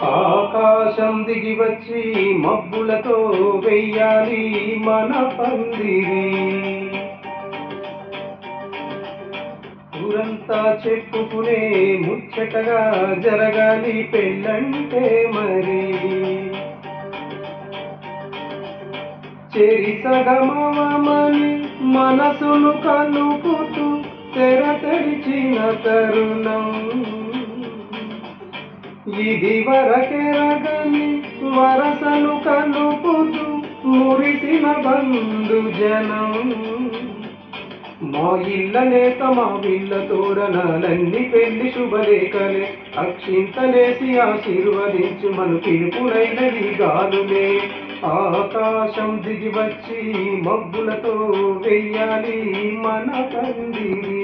ఆకాశం దిగి వచ్చి మబ్బులతో వెయ్యాలి మన పందిరి. ఊరంతా చెప్పుకునే ముచ్చటగా జరగాలి పెళ్ళంటే మరి. చెరి సగమవమని మనసును కలుపుతూ తెర తెరిచిన తరుణం ఇది వరకెరగని వరసను కలుపుతూ మురిసిన బంధు జనం. మా ఇళ్ళనే మా వీళ్ళ తోరణాలన్నీ పెళ్లి శుభలేఖలే అక్షింతలేసి ఆశీర్వదించు మను పిలుపునైనది గాలులే. ఆకాశం దిగి వచ్చి మబ్బులతో వెయ్యాలి మన పందిరి.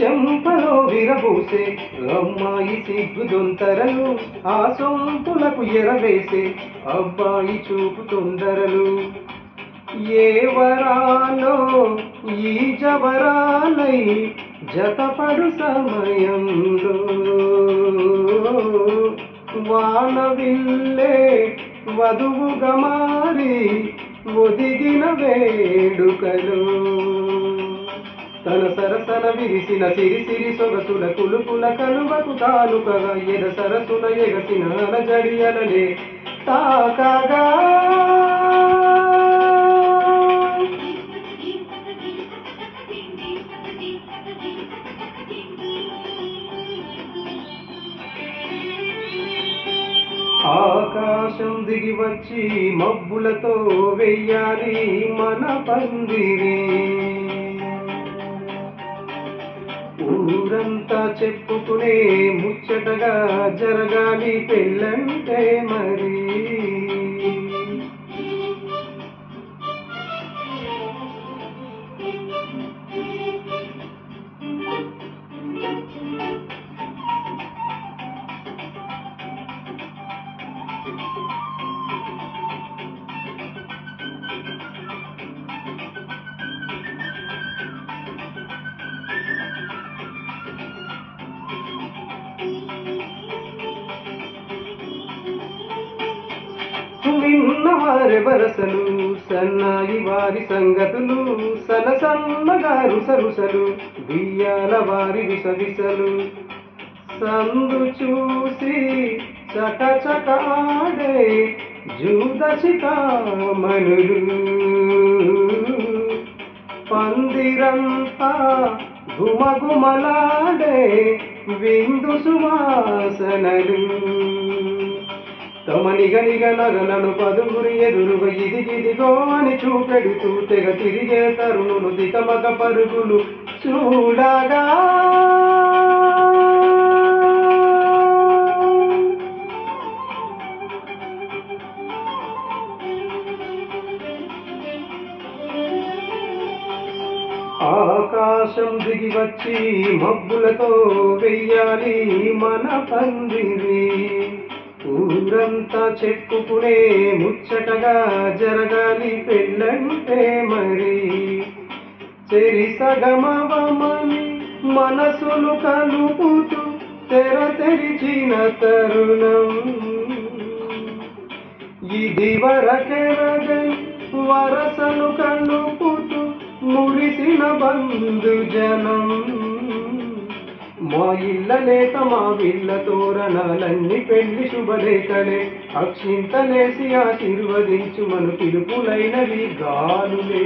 చెంపలో విరబూసే అమ్మాయి సిగ్గుదొంతరలు ఆ సొంపులకు ఎరవేసే అబ్బాయి చూపు తొందరలు. ఏ వరాలో ఈ జవరాలై జతపడు సమయంలో వానవిల్లే వధువుగా మారి ఒదిగిన వేడుకలు. తన సరసన విరిసిన సిరిసిరి సొగసుల కులుకుల కలువకు తాలుకగా ఎద సరసున ఎగసిన అలజడియలలే తాకగా. ఆకాశం దిగి వచ్చి మబ్బులతో వెయ్యాలి మన పందిరి. ఊరంతా చెప్పుకునే ముచ్చటగా జరగాలి పెళ్ళంటే మరి. విన్నవారి వరసలు సన్నాయి వారి సంగతులు సనసన్నగారు సరుసలు బియ్యాల వారి విసవిసలు. సందు చూసి చకచకాడే జూదశిఖామణులు పందిరంతా గుమగుమలాడే విందు సువాసనలు. తమ నిగనిగ నగలను పదుగురి ఎదురుగా ఇదిగిదిగో అని చూపెడుతూ తెగ తిరిగే తరుణులు దికమక పరుగులు చూడగా. ఆకాశం దిగి వచ్చి మబ్బులతో వెయ్యాలి మన పందిరి. ఊరంతా చెప్పుకునే ముచ్చటగా జరగాలి పెళ్ళంటే మరి. చెరి సగమవమని మనసును కలుపుతూ తెర తెరిచిన తరుణం ఇది వరకెరగని వరసను కలుపుతూ మురిసిన బంధు జనం. మా ఇళ్ళనే మా వీళ్ళ తోరణాలన్నీ పెళ్లి శుభలేఖలే అక్షింతలేసి ఆశీర్వదించు మను పిలుపులైనవి గాలులే.